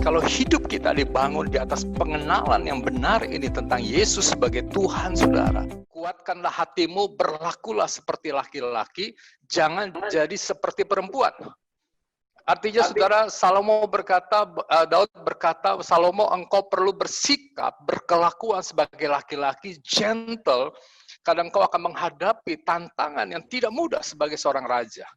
Kalau hidup kita dibangun di atas pengenalan yang benar ini tentang Yesus sebagai Tuhan, saudara. Kuatkanlah hatimu, berlakulah seperti laki-laki, jangan jadi seperti perempuan. Artinya, saudara, Daud berkata, Salomo, engkau perlu bersikap, berkelakuan sebagai laki-laki, gentle, kadang kau akan menghadapi tantangan yang tidak mudah sebagai seorang raja.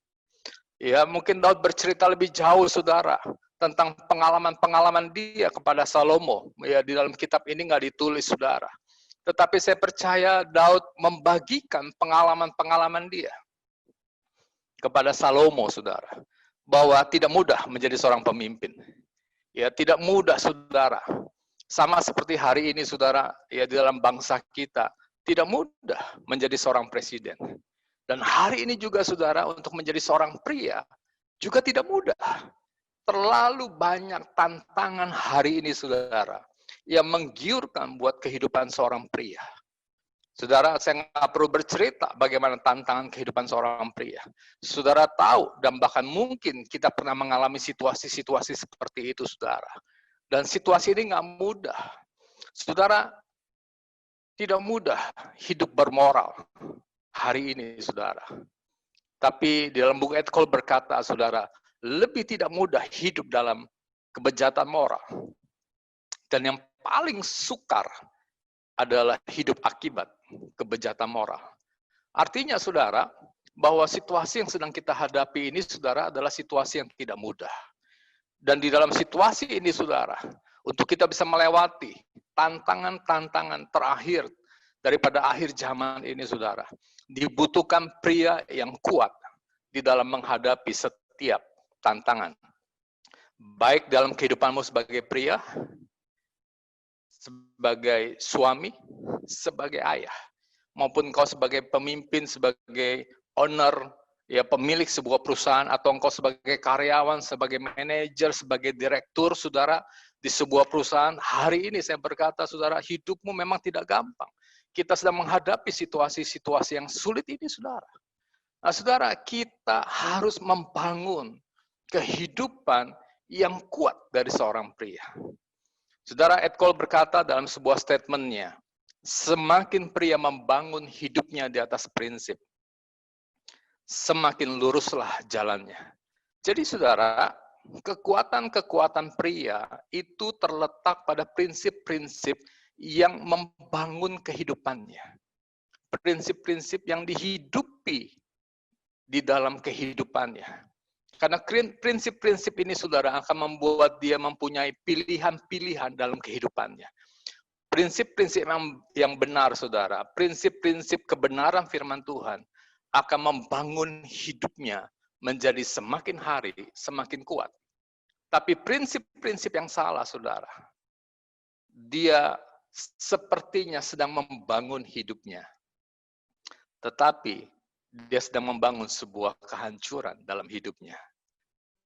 Ya, mungkin Daud bercerita lebih jauh, saudara, tentang pengalaman-pengalaman dia kepada Salomo. Ya, di dalam kitab ini nggak ditulis, saudara. Tetapi saya percaya Daud membagikan pengalaman-pengalaman dia kepada Salomo, saudara. Bahwa tidak mudah menjadi seorang pemimpin. Ya, tidak mudah, saudara. Sama seperti hari ini, saudara, ya, di dalam bangsa kita, tidak mudah menjadi seorang presiden. Dan hari ini juga, saudara, untuk menjadi seorang pria, juga tidak mudah. Terlalu banyak tantangan hari ini, saudara, yang menggiurkan buat kehidupan seorang pria. Saudara, saya nggak perlu bercerita bagaimana tantangan kehidupan seorang pria. Saudara tahu, dan bahkan mungkin kita pernah mengalami situasi-situasi seperti itu, saudara. Dan situasi ini nggak mudah. Saudara, tidak mudah hidup bermoral hari ini, saudara. Tapi di dalam buku Etkol berkata, saudara, lebih tidak mudah hidup dalam kebejatan moral. Dan yang paling sukar adalah hidup akibat kebejatan moral. Artinya, saudara, bahwa situasi yang sedang kita hadapi ini, saudara, adalah situasi yang tidak mudah. Dan di dalam situasi ini, saudara, untuk kita bisa melewati tantangan-tantangan terakhir daripada akhir zaman ini, saudara, dibutuhkan pria yang kuat di dalam menghadapi setiap tantangan. Baik dalam kehidupanmu sebagai pria, sebagai suami, sebagai ayah, maupun kau sebagai pemimpin, sebagai owner, ya, pemilik sebuah perusahaan, atau engkau sebagai karyawan, sebagai manajer, sebagai direktur, saudara, di sebuah perusahaan. Hari ini saya berkata, saudara, hidupmu memang tidak gampang. Kita sedang menghadapi situasi-situasi yang sulit ini, saudara. Nah, saudara, kita harus membangun kehidupan yang kuat dari seorang pria. Saudara, Etkol berkata dalam sebuah statementnya, semakin pria membangun hidupnya di atas prinsip, semakin luruslah jalannya. Jadi, saudara, kekuatan-kekuatan pria itu terletak pada prinsip-prinsip yang membangun kehidupannya. Prinsip-prinsip yang dihidupi di dalam kehidupannya. Karena prinsip-prinsip ini, saudara, akan membuat dia mempunyai pilihan-pilihan dalam kehidupannya. Prinsip-prinsip yang benar, saudara, prinsip-prinsip kebenaran firman Tuhan akan membangun hidupnya menjadi semakin hari semakin kuat. Tapi prinsip-prinsip yang salah, saudara, dia sepertinya sedang membangun hidupnya. Tetapi dia sedang membangun sebuah kehancuran dalam hidupnya.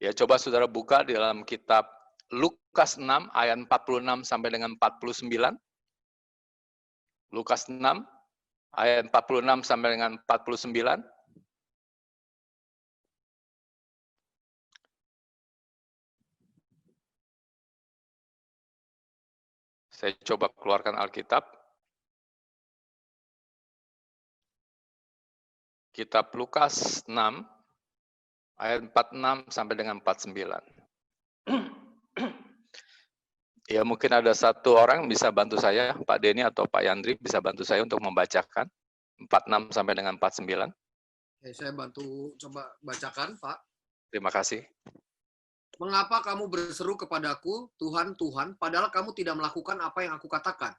Ya, coba saudara buka di dalam kitab Lukas 6 ayat 46 sampai dengan 49. Lukas 6 ayat 46 sampai dengan 49. Saya coba keluarkan Alkitab. Kitab Lukas 6 ayat 46 sampai dengan 49. Ya, mungkin ada satu orang bisa bantu saya, Pak Denny atau Pak Yandri bisa bantu saya untuk membacakan 46 sampai dengan 49. Saya bantu coba bacakan, Pak. Terima kasih. Mengapa kamu berseru kepadaku, Tuhan, Tuhan, padahal kamu tidak melakukan apa yang aku katakan?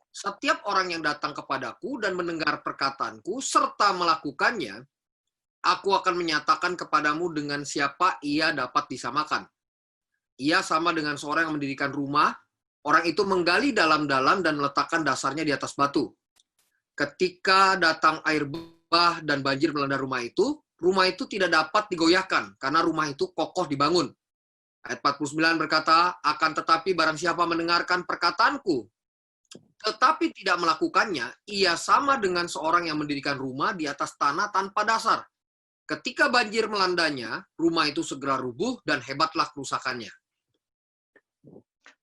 Setiap orang yang datang kepadaku dan mendengar perkataanku serta melakukannya, aku akan menyatakan kepadamu dengan siapa ia dapat disamakan. Ia sama dengan seorang yang mendirikan rumah, orang itu menggali dalam-dalam dan meletakkan dasarnya di atas batu. Ketika datang air bah dan banjir melanda rumah itu tidak dapat digoyahkan karena rumah itu kokoh dibangun. Ayat 49 berkata, akan tetapi barang siapa mendengarkan perkataanku, tetapi tidak melakukannya, ia sama dengan seorang yang mendirikan rumah di atas tanah tanpa dasar. Ketika banjir melandanya, rumah itu segera rubuh dan hebatlah kerusakannya.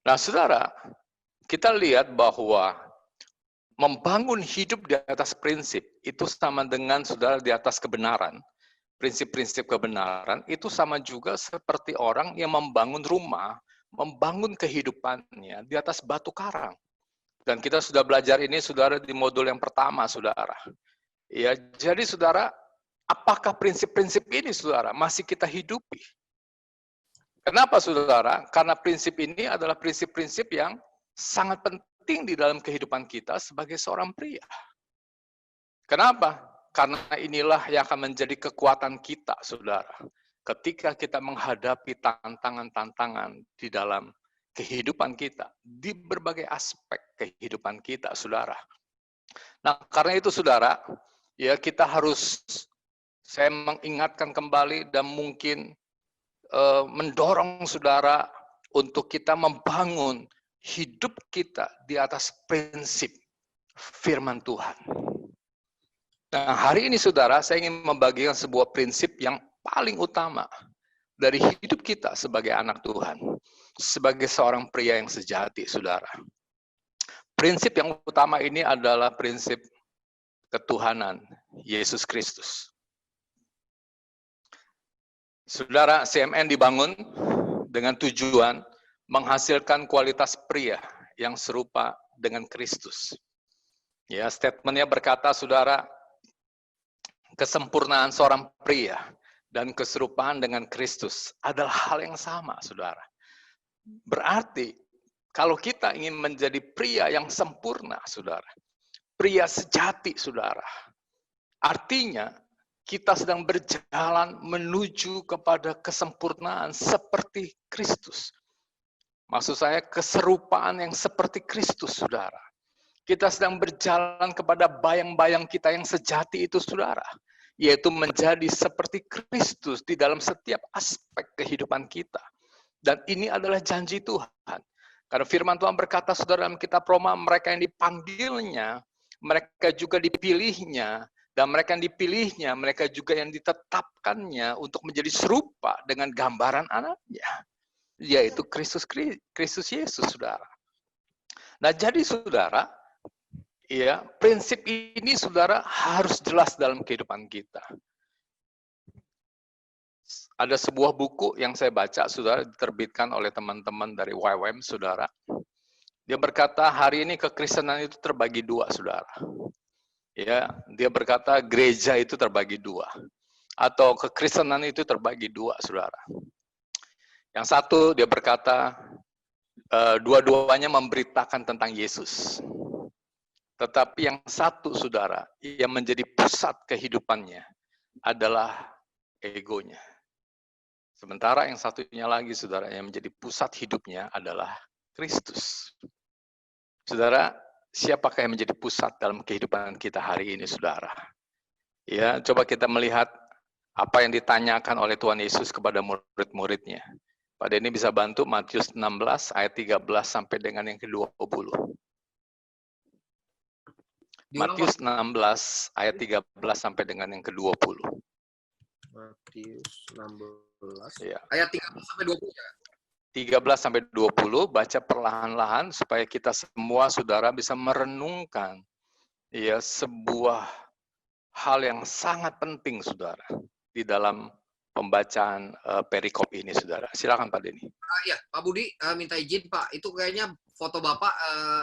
Nah, saudara, kita lihat bahwa membangun hidup di atas prinsip itu sama dengan saudara di atas kebenaran. Prinsip-prinsip kebenaran itu sama juga seperti orang yang membangun rumah, membangun kehidupannya di atas batu karang. Dan kita sudah belajar ini, saudara, di modul yang pertama, saudara. Ya, jadi saudara, apakah prinsip-prinsip ini, saudara, masih kita hidupi? Kenapa, saudara? Karena prinsip ini adalah prinsip-prinsip yang sangat penting di dalam kehidupan kita sebagai seorang pria. Kenapa? Karena inilah yang akan menjadi kekuatan kita, saudara. Ketika kita menghadapi tantangan-tantangan di dalam kehidupan kita, di berbagai aspek kehidupan kita, saudara. Nah, karena itu, saudara, ya kita harus, saya mengingatkan kembali dan mungkin mendorong saudara untuk kita membangun hidup kita di atas prinsip firman Tuhan. Nah, hari ini, saudara, saya ingin membagikan sebuah prinsip yang paling utama dari hidup kita sebagai anak Tuhan, sebagai seorang pria yang sejati, saudara. Prinsip yang utama ini adalah prinsip ketuhanan Yesus Kristus. Saudara, CMN dibangun dengan tujuan menghasilkan kualitas pria yang serupa dengan Kristus. Ya, statementnya berkata, saudara, kesempurnaan seorang pria dan keserupaan dengan Kristus adalah hal yang sama, saudara. Berarti, kalau kita ingin menjadi pria yang sempurna, saudara, pria sejati, saudara, artinya kita sedang berjalan menuju kepada kesempurnaan seperti Kristus. Maksud saya, keserupaan yang seperti Kristus, saudara. Kita sedang berjalan kepada bayang-bayang kita yang sejati itu, saudara. Yaitu menjadi seperti Kristus di dalam setiap aspek kehidupan kita. Dan ini adalah janji Tuhan. Karena firman Tuhan berkata, saudara, dalam kitab Roma, mereka yang dipanggilnya, mereka juga dipilihnya, dan mereka yang dipilihnya, mereka juga yang ditetapkannya untuk menjadi serupa dengan gambaran anaknya, yaitu Kristus Yesus, saudara. Nah, jadi saudara, ya, prinsip ini, saudara, harus jelas dalam kehidupan kita. Ada sebuah buku yang saya baca, saudara, diterbitkan oleh teman-teman dari YWAM, saudara. Dia berkata, hari ini kekristenan itu terbagi dua, saudara. Ya, dia berkata gereja itu terbagi dua. Atau kekristenan itu terbagi dua, saudara. Yang satu, dia berkata, dua-duanya memberitakan tentang Yesus. Tetapi yang satu, saudara, yang menjadi pusat kehidupannya adalah egonya. Sementara yang satunya lagi, saudara, yang menjadi pusat hidupnya adalah Kristus. Saudara, siapakah yang menjadi pusat dalam kehidupan kita hari ini, saudara? Ya, coba kita melihat apa yang ditanyakan oleh Tuhan Yesus kepada murid-muridnya. Pada ini bisa bantu Matius 16 ayat 13 sampai dengan yang ke-20. Matius 16 ayat 13 sampai dengan yang ke-20. Matius 16 ya. ayat 13 sampai 20 ya. 13 sampai 20, baca perlahan-lahan supaya kita semua, saudara, bisa merenungkan ya sebuah hal yang sangat penting, saudara, di dalam pembacaan perikop ini, saudara. Silakan Pak Denny. Ya, Pak Budi, minta izin Pak, itu kayaknya foto Bapak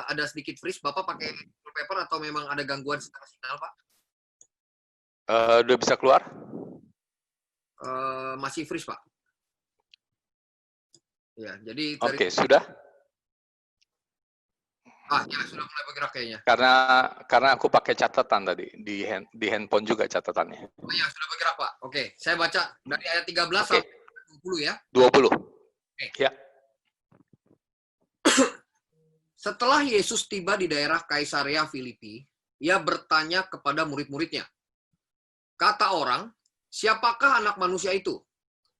ada sedikit freeze. Bapak pakai wallpaper atau memang ada gangguan secara sinyal, Pak? Udah bisa keluar? Masih freeze, Pak. Ya, jadi Oke, sudah? Ya, sudah mulai bergerak kayaknya. Karena aku pakai catatan tadi di handphone juga catatannya. Oh ya, sudah bergerak, Pak. Oke, saya baca dari ayat 13 sampai 20 ya. 20. Ya. Setelah Yesus tiba di daerah Kaisarea Filipi, ia bertanya kepada murid-muridnya. Kata orang, siapakah anak manusia itu?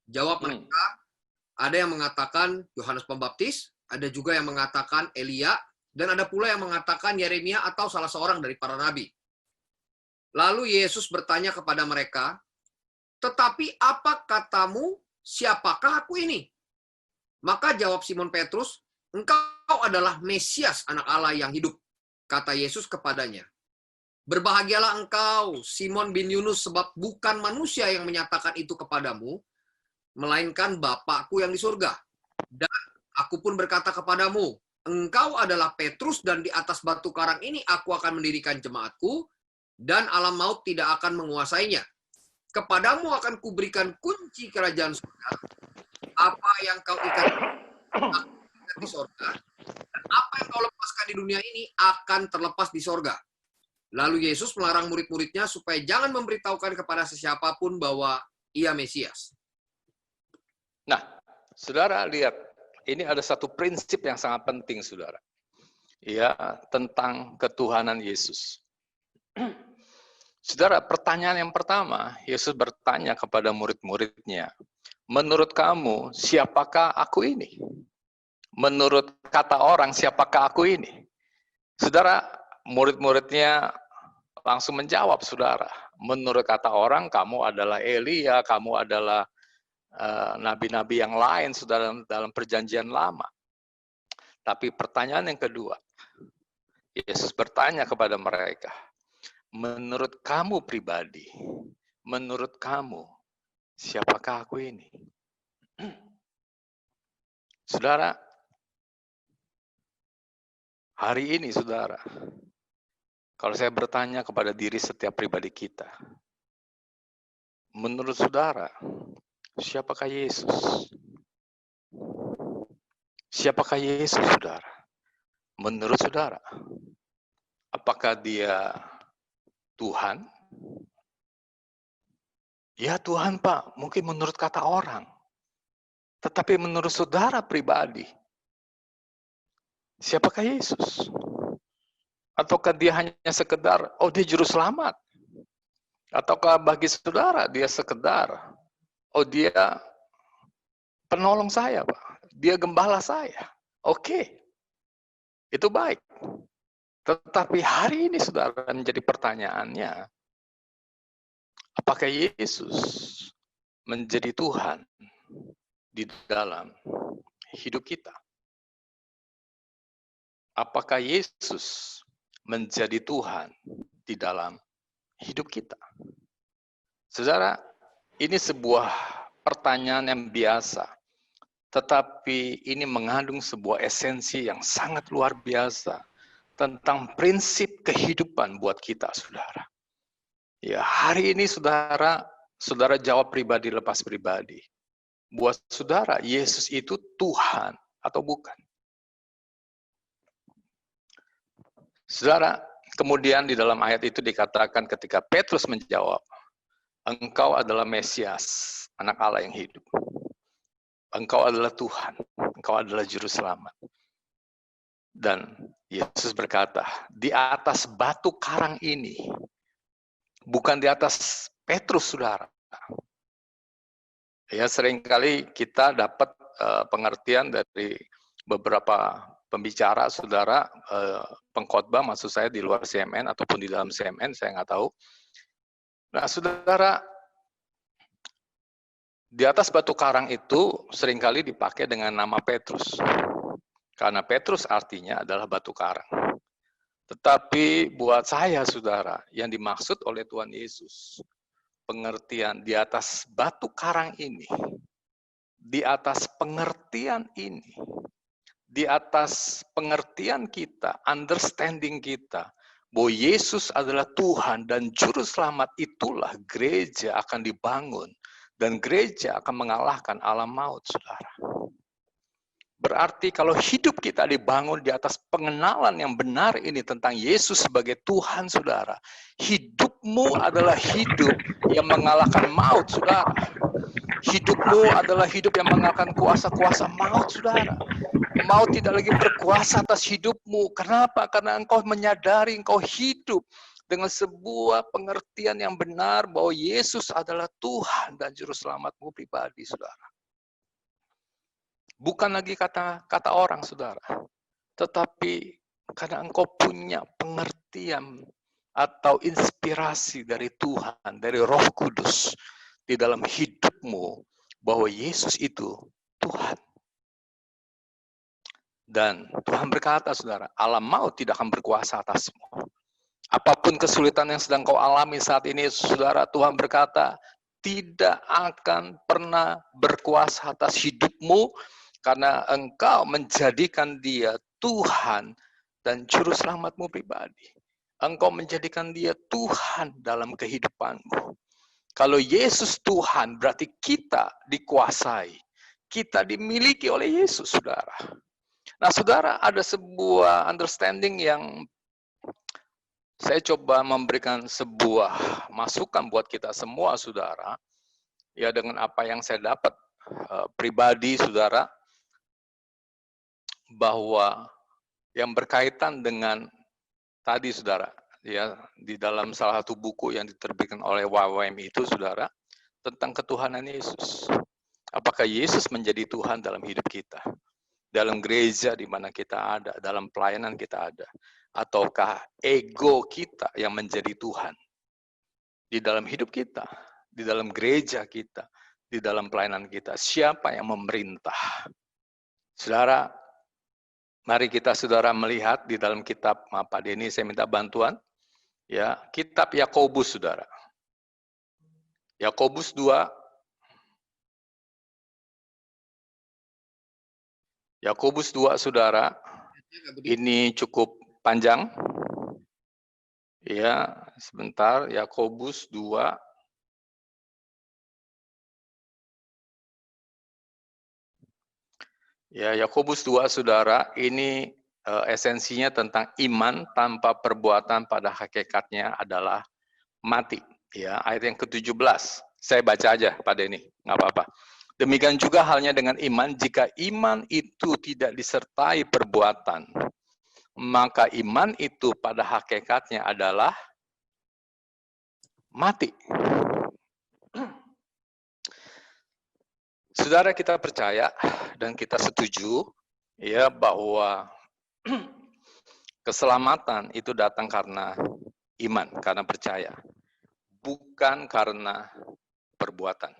Jawab mereka, ada yang mengatakan Yohanes Pembaptis, ada juga yang mengatakan Elia, dan ada pula yang mengatakan Yeremia atau salah seorang dari para nabi. Lalu Yesus bertanya kepada mereka, tetapi apa katamu, siapakah aku ini? Maka jawab Simon Petrus, engkau adalah Mesias, anak Allah yang hidup. Kata Yesus kepadanya, berbahagialah engkau, Simon bin Yunus, sebab bukan manusia yang menyatakan itu kepadamu, melainkan Bapakku yang di surga. Dan aku pun berkata kepadamu, engkau adalah Petrus, dan di atas batu karang ini aku akan mendirikan jemaatku, dan alam maut tidak akan menguasainya. Kepadamu akan kuberikan kunci kerajaan surga. Apa yang kau ikat di surga, dan apa yang kau lepaskan di dunia ini akan terlepas di surga. Lalu Yesus melarang murid-muridnya supaya jangan memberitahukan kepada sesiapapun bahwa ia Mesias. Nah, saudara lihat, ini ada satu prinsip yang sangat penting, saudara. Ya, tentang ketuhanan Yesus. Saudara, pertanyaan yang pertama, Yesus bertanya kepada murid-muridnya, menurut kamu, siapakah aku ini? Menurut kata orang, siapakah aku ini? Saudara, murid-muridnya langsung menjawab, saudara. Menurut kata orang, kamu adalah Elia, kamu adalah nabi-nabi yang lain, saudara, dalam perjanjian lama. Tapi pertanyaan yang kedua, Yesus bertanya kepada mereka, menurut kamu pribadi, menurut kamu, siapakah aku ini? Saudara, hari ini, saudara, kalau saya bertanya kepada diri setiap pribadi kita, menurut saudara, siapakah Yesus? Siapakah Yesus, saudara? Menurut saudara, apakah dia Tuhan? Ya Tuhan, Pak, mungkin menurut kata orang. Tetapi menurut saudara pribadi, siapakah Yesus? Ataukah dia hanya sekedar, oh dia juru selamat? Ataukah bagi saudara dia sekedar, oh dia penolong saya, Pak. Dia gembala saya. Oke, itu baik. Tetapi hari ini, saudara, menjadi pertanyaannya, apakah Yesus menjadi Tuhan di dalam hidup kita? Apakah Yesus menjadi Tuhan di dalam hidup kita? Saudara, ini sebuah pertanyaan yang biasa, tetapi ini mengandung sebuah esensi yang sangat luar biasa tentang prinsip kehidupan buat kita, saudara. Ya, hari ini saudara jawab pribadi lepas pribadi. Buat saudara, Yesus itu Tuhan atau bukan? Saudara, kemudian di dalam ayat itu dikatakan ketika Petrus menjawab, engkau adalah Mesias, anak Allah yang hidup. Engkau adalah Tuhan, engkau adalah juru selamat. Dan Yesus berkata, di atas batu karang ini, bukan di atas Petrus, saudara. Ya, seringkali kita dapat pengertian dari beberapa pembicara, saudara, pengkhotbah, maksud saya di luar CMN ataupun di dalam CMN, saya nggak tahu. Nah, saudara, di atas batu karang itu seringkali dipakai dengan nama Petrus. Karena Petrus artinya adalah batu karang. Tetapi buat saya, saudara, yang dimaksud oleh Tuhan Yesus, pengertian di atas batu karang ini, di atas pengertian ini, di atas pengertian kita, understanding kita, bahwa Yesus adalah Tuhan dan Juru Selamat, itulah gereja akan dibangun. Dan gereja akan mengalahkan alam maut, saudara. Berarti kalau hidup kita dibangun di atas pengenalan yang benar ini tentang Yesus sebagai Tuhan, saudara, hidupmu adalah hidup yang mengalahkan maut, saudara. Hidupmu adalah hidup yang mengalahkan kuasa-kuasa maut, saudara. Maut tidak lagi berkuasa atas hidupmu. Kenapa? Karena engkau menyadari engkau hidup dengan sebuah pengertian yang benar bahwa Yesus adalah Tuhan dan Juru Selamatmu pribadi, saudara. Bukan lagi kata orang, saudara. Tetapi karena engkau punya pengertian atau inspirasi dari Tuhan, dari Roh Kudus di dalam hidupmu, bahwa Yesus itu Tuhan. Dan Tuhan berkata, saudara, alam maut tidak akan berkuasa atasmu. Apapun kesulitan yang sedang kau alami saat ini, saudara, Tuhan berkata, tidak akan pernah berkuasa atas hidupmu, karena engkau menjadikan dia Tuhan dan Juru Selamatmu pribadi. Engkau menjadikan dia Tuhan dalam kehidupanmu. Kalau Yesus Tuhan, berarti kita dikuasai. Kita dimiliki oleh Yesus, saudara. Nah, saudara, ada sebuah understanding yang saya coba memberikan sebuah masukan buat kita semua, saudara. Ya, dengan apa yang saya dapat pribadi, saudara, bahwa yang berkaitan dengan tadi, saudara, ya, di dalam salah satu buku yang diterbitkan oleh WWM itu, saudara, tentang ketuhanan Yesus. Apakah Yesus menjadi Tuhan dalam hidup kita? Dalam gereja di mana kita ada, dalam pelayanan kita ada. Ataukah ego kita yang menjadi Tuhan? Di dalam hidup kita, di dalam gereja kita, di dalam pelayanan kita. Siapa yang memerintah? Saudara, mari kita, saudara, melihat di dalam kitab, Pak Denny, saya minta bantuan. Ya, kitab Yakobus, saudara. Yakobus 2. Yakobus 2, saudara. Ini cukup panjang. Ya, sebentar. Yakobus 2. Ya, Yakobus 2, saudara. Ini esensinya tentang iman tanpa perbuatan pada hakikatnya adalah mati. Ya, ayat yang ke-17. Saya baca aja, Pak Denny, nggak apa-apa. Demikian juga halnya dengan iman, jika iman itu tidak disertai perbuatan, maka iman itu pada hakikatnya adalah mati. Saudara, kita percaya dan kita setuju ya bahwa keselamatan itu datang karena iman, karena percaya, bukan karena perbuatan.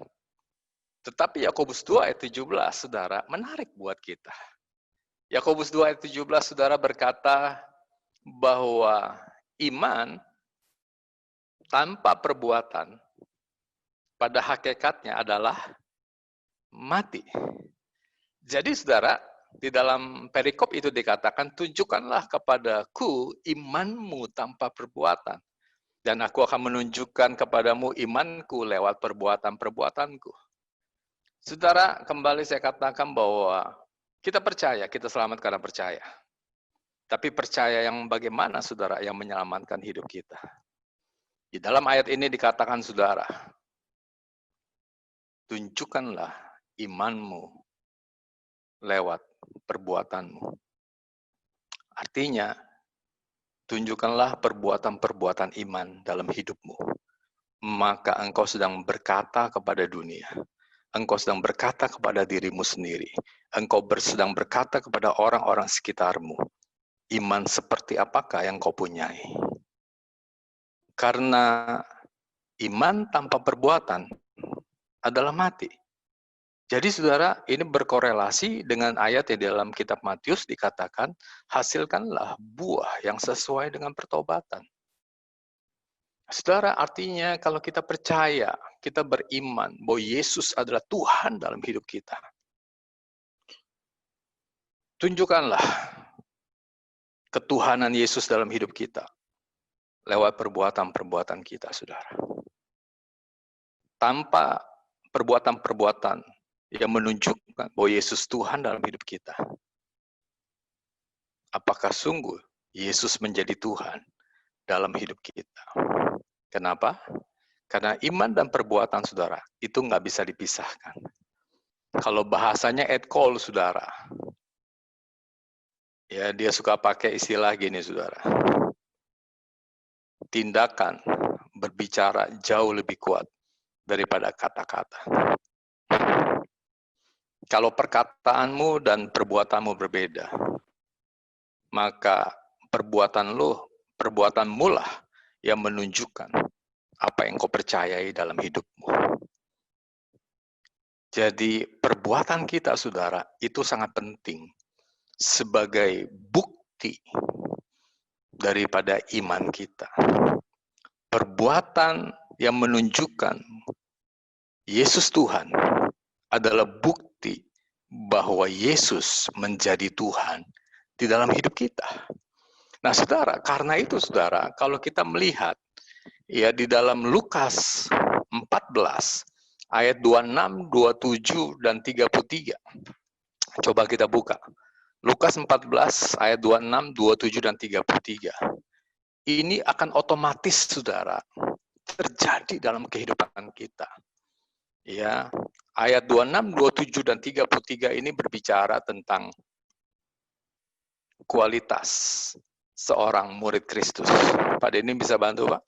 Tetapi Yakobus 2 ayat 17, saudara, menarik buat kita. Yakobus 2 ayat 17, saudara, berkata bahwa iman tanpa perbuatan pada hakikatnya adalah mati. Jadi, saudara, di dalam perikop itu dikatakan, tunjukkanlah kepadaku imanmu tanpa perbuatan, dan aku akan menunjukkan kepadamu imanku lewat perbuatan-perbuatanku. Saudara, kembali saya katakan bahwa kita percaya, kita selamat karena percaya. Tapi percaya yang bagaimana, saudara, yang menyelamatkan hidup kita? Di dalam ayat ini dikatakan, saudara, tunjukkanlah imanmu lewat perbuatanmu. Artinya, tunjukkanlah perbuatan-perbuatan iman dalam hidupmu. Maka engkau sedang berkata kepada dunia. Engkau sedang berkata kepada dirimu sendiri. Engkau sedang berkata kepada orang-orang sekitarmu. Iman seperti apakah yang kau punyai? Karena iman tanpa perbuatan adalah mati. Jadi, saudara, ini berkorelasi dengan ayat yang dalam kitab Matius dikatakan, hasilkanlah buah yang sesuai dengan pertobatan. Saudara, artinya kalau kita percaya, kita beriman bahwa Yesus adalah Tuhan dalam hidup kita. Tunjukkanlah ketuhanan Yesus dalam hidup kita lewat perbuatan-perbuatan kita, saudara. Tanpa perbuatan-perbuatan yang menunjukkan bahwa Yesus Tuhan dalam hidup kita, apakah sungguh Yesus menjadi Tuhan dalam hidup kita? Kenapa? Karena iman dan perbuatan, saudara, itu nggak bisa dipisahkan. Kalau bahasanya Ed Cole, saudara, ya dia suka pakai istilah gini, saudara. Tindakan berbicara jauh lebih kuat daripada kata-kata. Kalau perkataanmu dan perbuatanmu berbeda, maka perbuatanmu lah yang menunjukkan apa yang kau percayai dalam hidupmu. Jadi perbuatan kita, saudara, itu sangat penting. sebagai bukti daripada iman kita. Perbuatan yang menunjukkan Yesus Tuhan adalah bukti bahwa Yesus menjadi Tuhan di dalam hidup kita. Nah, saudara, karena itu, saudara, kalau kita melihat ya di dalam Lukas 14 ayat 26, 27 dan 33. Coba kita buka. Lukas 14 ayat 26, 27 dan 33. Ini akan otomatis, saudara, terjadi dalam kehidupan kita. Ya, ayat 26, 27 dan 33 ini berbicara tentang kualitas seorang murid Kristus. Pak Denny bisa bantu, Pak?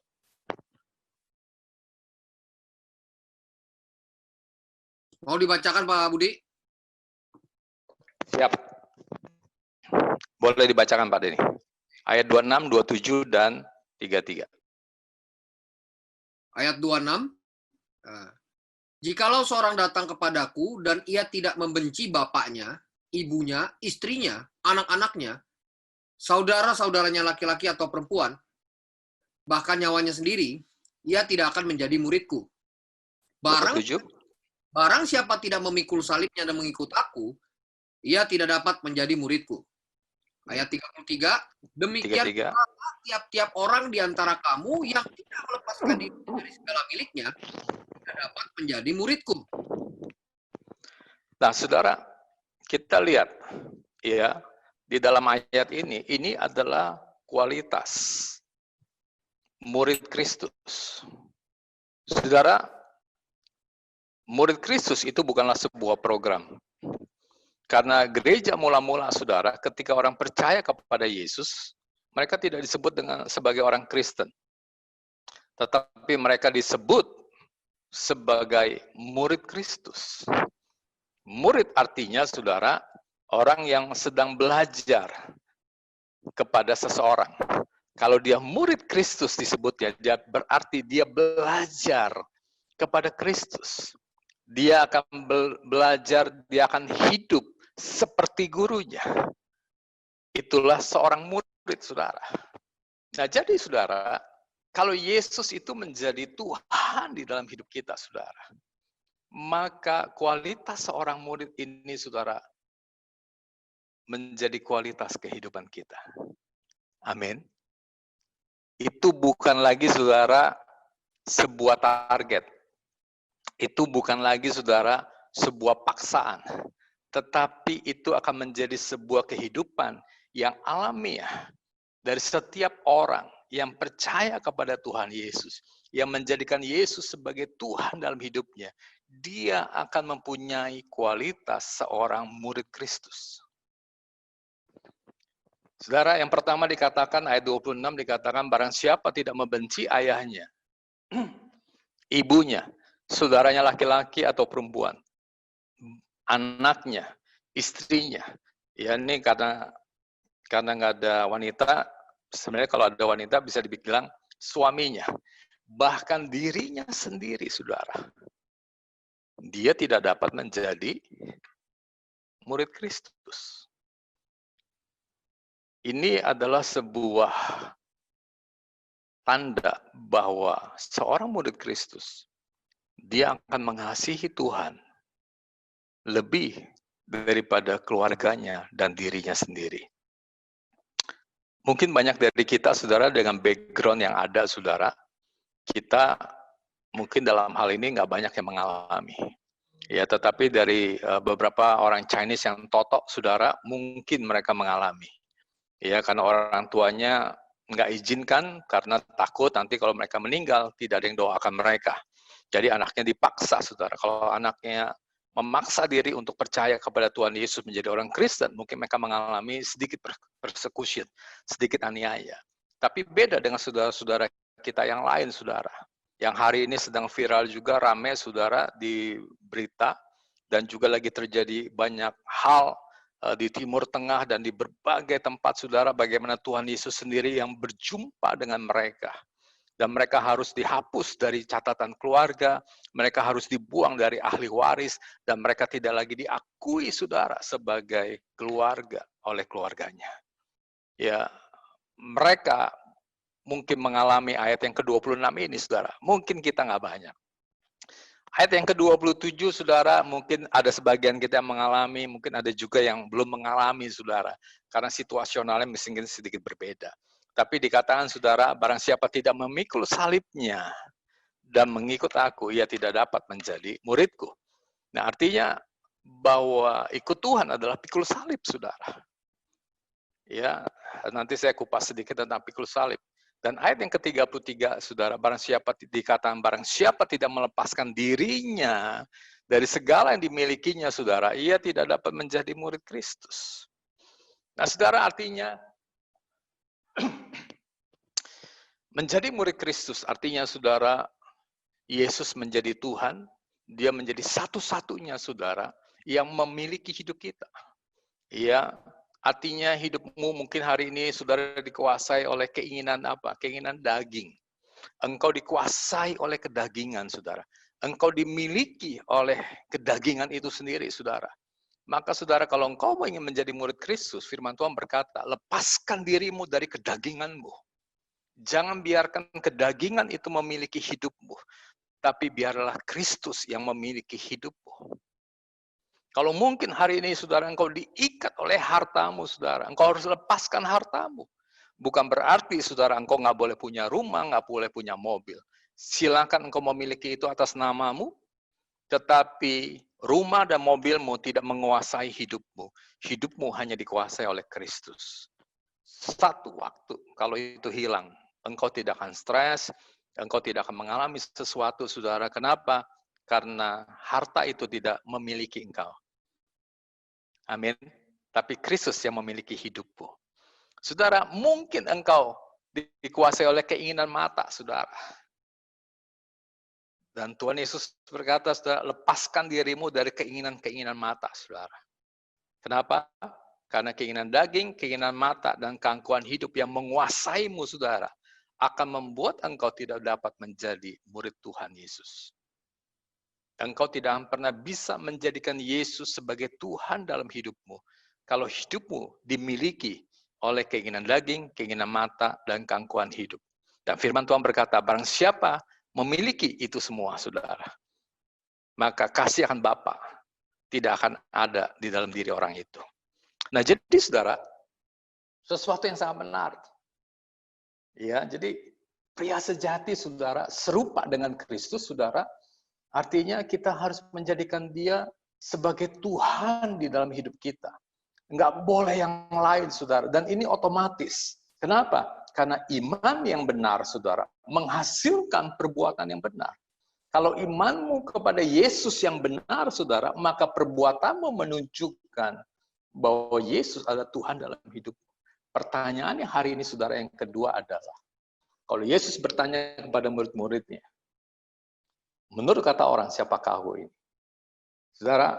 Mau dibacakan Pak Budi? Siap. Boleh dibacakan Pak Denny. Ayat 26, 27 dan 33. Ayat 26. Jikalau seorang datang kepadaku dan ia tidak membenci bapaknya, ibunya, istrinya, anak-anaknya, saudara-saudaranya laki-laki atau perempuan, bahkan nyawanya sendiri, ia tidak akan menjadi muridku. Barang siapa tidak memikul salibnya dan mengikut aku, ia tidak dapat menjadi muridku. Ayat 33, demikian tiap-tiap orang di antara kamu yang tidak melepaskan diri dari segala miliknya, tidak dapat menjadi muridku. Nah, saudara, kita lihat ya di dalam ayat ini adalah kualitas murid Kristus. Saudara, murid Kristus itu bukanlah sebuah program. Karena gereja mula-mula, saudara, ketika orang percaya kepada Yesus, mereka tidak disebut sebagai orang Kristen. Tetapi mereka disebut sebagai murid Kristus. Murid artinya, saudara, orang yang sedang belajar kepada seseorang. Kalau dia murid Kristus disebutnya, dia berarti dia belajar kepada Kristus. Dia akan belajar, dia akan hidup seperti gurunya. Itulah seorang murid, saudara. Nah, jadi saudara, kalau Yesus itu menjadi Tuhan di dalam hidup kita, saudara, maka kualitas seorang murid ini, saudara, menjadi kualitas kehidupan kita. Amin. Itu bukan lagi, saudara, sebuah target. Itu bukan lagi, saudara, sebuah paksaan. Tetapi itu akan menjadi sebuah kehidupan yang alamiah dari setiap orang yang percaya kepada Tuhan Yesus, yang menjadikan Yesus sebagai Tuhan dalam hidupnya. Dia akan mempunyai kualitas seorang murid Kristus. Saudara, yang pertama dikatakan, ayat 26 dikatakan, barang siapa tidak membenci ayahnya, ibunya, saudaranya laki-laki atau perempuan, anaknya, istrinya. Ya, ini karena nggak ada wanita, sebenarnya kalau ada wanita bisa dibilang suaminya. Bahkan dirinya sendiri, saudara. Dia tidak dapat menjadi murid Kristus. Ini adalah sebuah tanda bahwa seorang murid Kristus, dia akan mengasihi Tuhan lebih daripada keluarganya dan dirinya sendiri. Mungkin banyak dari kita, saudara, dengan background yang ada, saudara, kita mungkin dalam hal ini nggak banyak yang mengalami. Ya, tetapi dari beberapa orang Chinese yang totok, saudara, mungkin mereka mengalami. Ya, karena orang tuanya nggak izinkan karena takut nanti kalau mereka meninggal tidak ada yang doakan mereka. Jadi anaknya dipaksa, saudara. Kalau anaknya memaksa diri untuk percaya kepada Tuhan Yesus menjadi orang Kristen, mungkin mereka mengalami sedikit persecution, sedikit aniaya. Tapi beda dengan saudara-saudara kita yang lain, saudara. Yang hari ini sedang viral juga, rame, saudara, di berita, dan juga lagi terjadi banyak hal di Timur Tengah dan di berbagai tempat, saudara, bagaimana Tuhan Yesus sendiri yang berjumpa dengan mereka. Dan mereka harus dihapus dari catatan keluarga, mereka harus dibuang dari ahli waris, dan mereka tidak lagi diakui saudara sebagai keluarga oleh keluarganya. Ya, mereka mungkin mengalami ayat yang ke-26 ini, saudara. Mungkin kita nggak banyak. Ayat yang ke-27, saudara, mungkin ada sebagian kita yang mengalami, mungkin ada juga yang belum mengalami, saudara. Karena situasionalnya mungkin sedikit berbeda. Tapi dikatakan, saudara, barang siapa tidak memikul salibnya dan mengikut aku, ia tidak dapat menjadi muridku. Nah, artinya bahwa ikut Tuhan adalah pikul salib, saudara. Ya, nanti saya kupas sedikit tentang pikul salib. Dan ayat yang ke-33, saudara, barang siapa tidak melepaskan dirinya dari segala yang dimilikinya, saudara, ia tidak dapat menjadi murid Kristus. Nah, saudara, artinya menjadi murid Kristus artinya, saudara, Yesus menjadi Tuhan, dia menjadi satu-satunya, saudara, yang memiliki hidup kita. Ya, artinya hidupmu mungkin hari ini, saudara, dikuasai oleh keinginan apa? Keinginan daging. Engkau dikuasai oleh kedagingan, saudara. Engkau dimiliki oleh kedagingan itu sendiri, saudara. Maka, saudara, kalau engkau ingin menjadi murid Kristus, firman Tuhan berkata, lepaskan dirimu dari kedaginganmu. Jangan biarkan kedagingan itu memiliki hidupmu, tapi biarlah Kristus yang memiliki hidupmu. Kalau mungkin hari ini, saudara, engkau diikat oleh hartamu, saudara, engkau harus lepaskan hartamu. Bukan berarti, saudara, engkau nggak boleh punya rumah, nggak boleh punya mobil. Silakan engkau memiliki itu atas namamu, tetapi rumah dan mobilmu tidak menguasai hidupmu. Hidupmu hanya dikuasai oleh Kristus. Satu waktu, kalau itu hilang, engkau tidak akan stres, engkau tidak akan mengalami sesuatu, saudara. Kenapa? Karena harta itu tidak memiliki engkau. Amin. Tapi Kristus yang memiliki hidupmu. Saudara, mungkin engkau dikuasai oleh keinginan mata, saudara. Dan Tuhan Yesus berkata, saudara, lepaskan dirimu dari keinginan-keinginan mata, saudara. Kenapa? Karena keinginan daging, keinginan mata, dan keangkuhan hidup yang menguasaimu, saudara, akan membuat engkau tidak dapat menjadi murid Tuhan Yesus. Engkau tidak akan pernah bisa menjadikan Yesus sebagai Tuhan dalam hidupmu, kalau hidupmu dimiliki oleh keinginan daging, keinginan mata, dan keangkuhan hidup. Dan firman Tuhan berkata, barang siapa memiliki itu semua, saudara, maka kasih akan Bapa tidak akan ada di dalam diri orang itu. Nah, jadi, saudara, sesuatu yang sangat menarik. Ya, jadi pria sejati, saudara, serupa dengan Kristus, saudara, artinya kita harus menjadikan dia sebagai Tuhan di dalam hidup kita. Enggak boleh yang lain, saudara. Dan ini otomatis. Kenapa? Karena iman yang benar, saudara, menghasilkan perbuatan yang benar. Kalau imanmu kepada Yesus yang benar, saudara, maka perbuatanmu menunjukkan bahwa Yesus adalah Tuhan dalam hidupmu. Pertanyaannya hari ini, saudara, yang kedua adalah, kalau Yesus bertanya kepada murid-muridnya, menurut kata orang, siapakah aku ini? Saudara,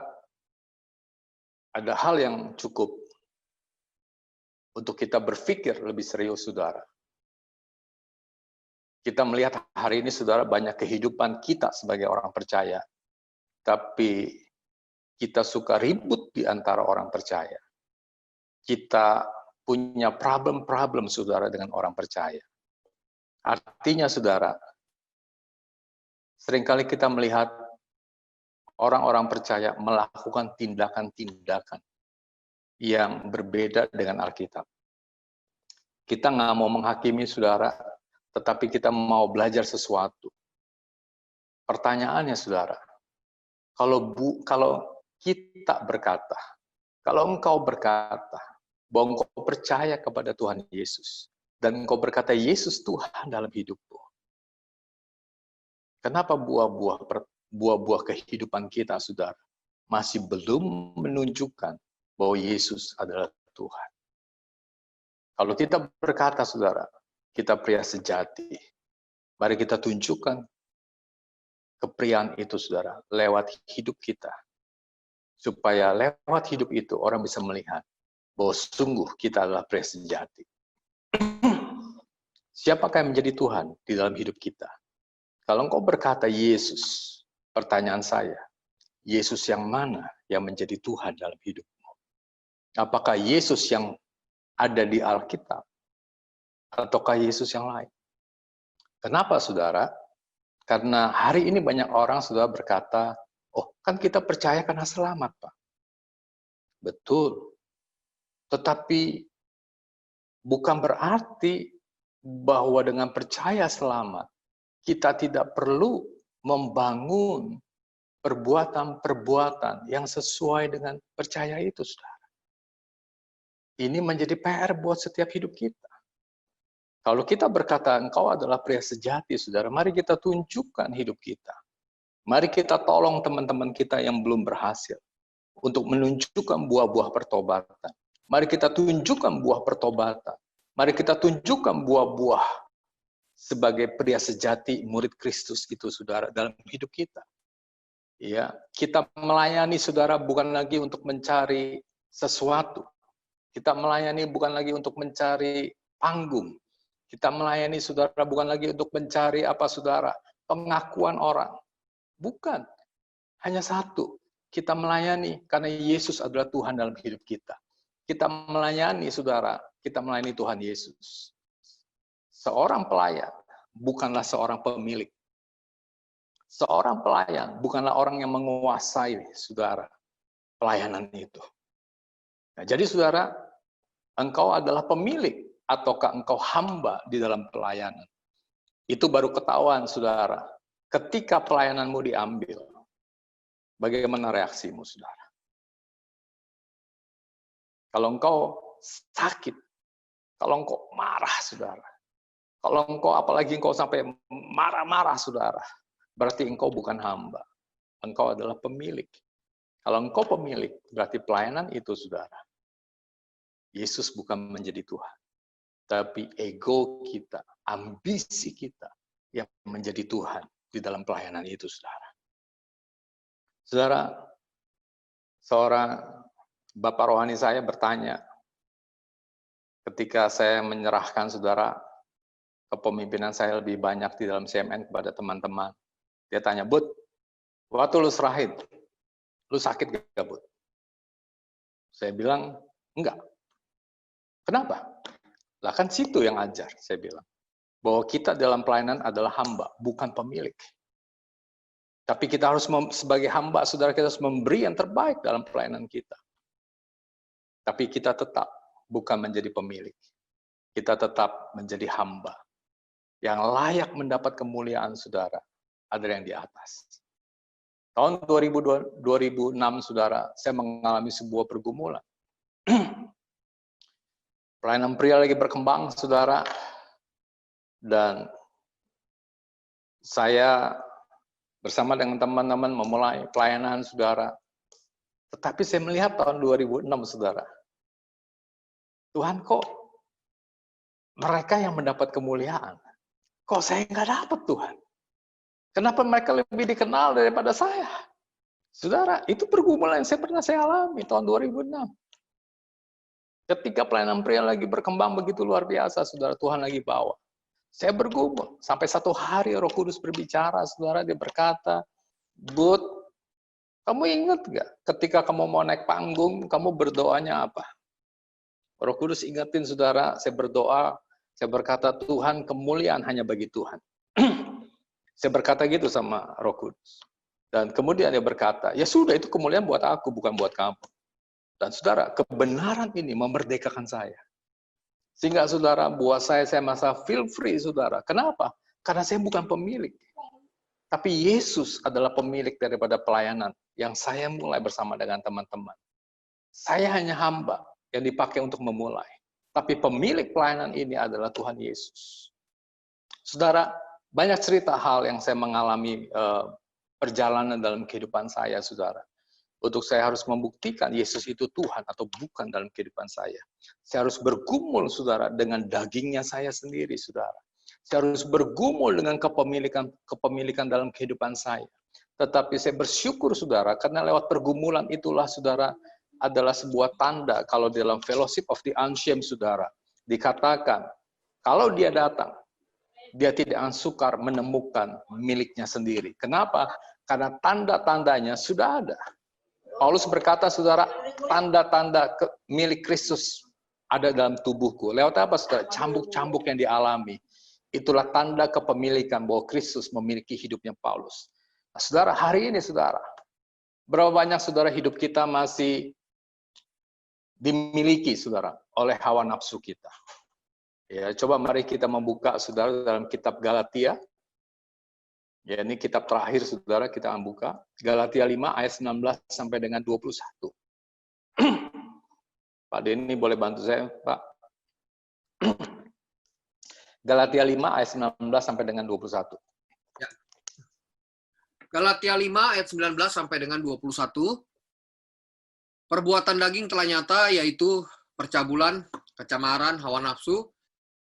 ada hal yang cukup untuk kita berpikir lebih serius, saudara. Kita melihat hari ini, saudara, banyak kehidupan kita sebagai orang percaya, tapi kita suka ribut di antara orang percaya. Kita punya problem-problem, saudara, dengan orang percaya. Artinya, saudara, seringkali kita melihat orang-orang percaya melakukan tindakan-tindakan yang berbeda dengan Alkitab. Kita nggak mau menghakimi, saudara, tetapi kita mau belajar sesuatu. Pertanyaannya, saudara, kalau kita berkata, kalau engkau berkata bahwa engkau percaya kepada Tuhan Yesus, dan engkau berkata Yesus Tuhan dalam hidupmu, kenapa buah-buah kehidupan kita, saudara, masih belum menunjukkan bahwa Yesus adalah Tuhan? Kalau kita berkata, saudara, kita pria sejati, mari kita tunjukkan kepriaan itu, saudara, lewat hidup kita. Supaya lewat hidup itu orang bisa melihat bahwa sungguh kita adalah pria sejati. Siapakah yang menjadi Tuhan di dalam hidup kita? Kalau engkau berkata Yesus, pertanyaan saya, Yesus yang mana yang menjadi Tuhan dalam hidupmu? Apakah Yesus yang ada di Alkitab? Ataukah Yesus yang lain? Kenapa, saudara? Karena hari ini banyak orang sudah berkata, oh kan kita percaya karena selamat, Pak. Betul. Tetapi bukan berarti bahwa dengan percaya selamat, kita tidak perlu membangun perbuatan-perbuatan yang sesuai dengan percaya itu, saudara. Ini menjadi PR buat setiap hidup kita. Kalau kita berkata, engkau adalah pria sejati, saudara, mari kita tunjukkan hidup kita. Mari kita tolong teman-teman kita yang belum berhasil untuk menunjukkan buah-buah pertobatan. Mari kita tunjukkan buah pertobatan. Mari kita tunjukkan buah-buah sebagai pria sejati, murid Kristus itu, saudara, dalam hidup kita. Ya, kita melayani, saudara, bukan lagi untuk mencari sesuatu. Kita melayani bukan lagi untuk mencari panggung. Kita melayani, saudara, bukan lagi untuk mencari apa, saudara, pengakuan orang. Bukan. Hanya satu. Kita melayani karena Yesus adalah Tuhan dalam hidup kita. Kita melayani, saudara, kita melayani Tuhan Yesus. Seorang pelayan bukanlah seorang pemilik. Seorang pelayan bukanlah orang yang menguasai, saudara, pelayanan itu. Nah, jadi, saudara, engkau adalah pemilik ataukah engkau hamba di dalam pelayanan. Itu baru ketahuan, saudara, ketika pelayananmu diambil. Bagaimana reaksimu, saudara? Kalau engkau sakit, kalau engkau marah, saudara, kalau engkau, apalagi engkau sampai marah-marah, saudara, berarti engkau bukan hamba. Engkau adalah pemilik. Kalau engkau pemilik, berarti pelayanan itu, saudara, Yesus bukan menjadi Tuhan. Tapi ego kita, ambisi kita yang menjadi Tuhan di dalam pelayanan itu, saudara. Saudara, seorang bapak rohani saya bertanya, ketika saya menyerahkan, saudara, kepemimpinan saya lebih banyak di dalam CMN kepada teman-teman. Dia tanya, Bud, waktu lu serahin, lu sakit gak, Bud? Saya bilang, enggak. Kenapa? Lah kan situ yang ajar, saya bilang. Bahwa kita dalam pelayanan adalah hamba, bukan pemilik. Tapi kita harus, sebagai hamba, saudara, kita harus memberi yang terbaik dalam pelayanan kita. Tapi kita tetap bukan menjadi pemilik. Kita tetap menjadi hamba. Yang layak mendapat kemuliaan, saudara, adalah yang di atas. Tahun 2006, saudara, saya mengalami sebuah pergumulan. Pelayanan pria lagi berkembang, saudara. Dan saya bersama dengan teman-teman memulai pelayanan, saudara. Tetapi saya melihat tahun 2006, saudara. Tuhan, kok mereka yang mendapat kemuliaan? Kok saya nggak dapat, Tuhan? Kenapa mereka lebih dikenal daripada saya? Saudara, itu pergumulan yang pernah saya alami tahun 2006. Ketika pelayanan pria lagi berkembang begitu luar biasa, saudara, Tuhan lagi bawa. Saya bergumul. Sampai satu hari Roh Kudus berbicara, saudara, dia berkata, Bud, kamu ingat nggak ketika kamu mau naik panggung, kamu berdoanya apa? Roh Kudus ingetin, saudara, saya berdoa, saya berkata, Tuhan, kemuliaan hanya bagi Tuhan. Saya berkata gitu sama Roh Kudus. Dan kemudian dia berkata, ya sudah, itu kemuliaan buat aku, bukan buat kamu. Dan saudara, kebenaran ini memerdekakan saya. Sehingga, saudara, buat saya merasa feel free, saudara. Kenapa? Karena saya bukan pemilik. Tapi Yesus adalah pemilik daripada pelayanan yang saya mulai bersama dengan teman-teman. Saya hanya hamba yang dipakai untuk memulai. Tapi pemilik pelayanan ini adalah Tuhan Yesus. Saudara, banyak cerita hal yang saya mengalami perjalanan dalam kehidupan saya, saudara. Untuk saya harus membuktikan Yesus itu Tuhan atau bukan dalam kehidupan saya. Saya harus bergumul, saudara, dengan dagingnya saya sendiri, saudara. Saya harus bergumul dengan kepemilikan dalam kehidupan saya. Tetapi saya bersyukur, saudara, karena lewat pergumulan itulah, saudara, adalah sebuah tanda kalau dalam Fellowship of the Unashamed, saudara, dikatakan, kalau dia datang, dia tidak akan sukar menemukan miliknya sendiri. Kenapa? Karena tanda-tandanya sudah ada. Paulus berkata, saudara, tanda-tanda milik Kristus ada dalam tubuhku. Lewat apa, saudara? Cambuk-cambuk yang dialami. Itulah tanda kepemilikan bahwa Kristus memiliki hidupnya Paulus. Nah, saudara, hari ini, saudara, berapa banyak saudara hidup kita masih dimiliki, saudara, oleh hawa nafsu kita. Ya, coba mari kita membuka, saudara, dalam kitab Galatia. Ya, ini kitab terakhir, saudara, kita akan buka. Galatia 5 ayat 19 sampai dengan 21. Pak Denny boleh bantu saya, Pak? Galatia 5 ayat 19 sampai dengan 21. Ya. Galatia 5 ayat 19 sampai dengan 21. Perbuatan daging telah nyata, yaitu percabulan, kecemaran, hawa nafsu,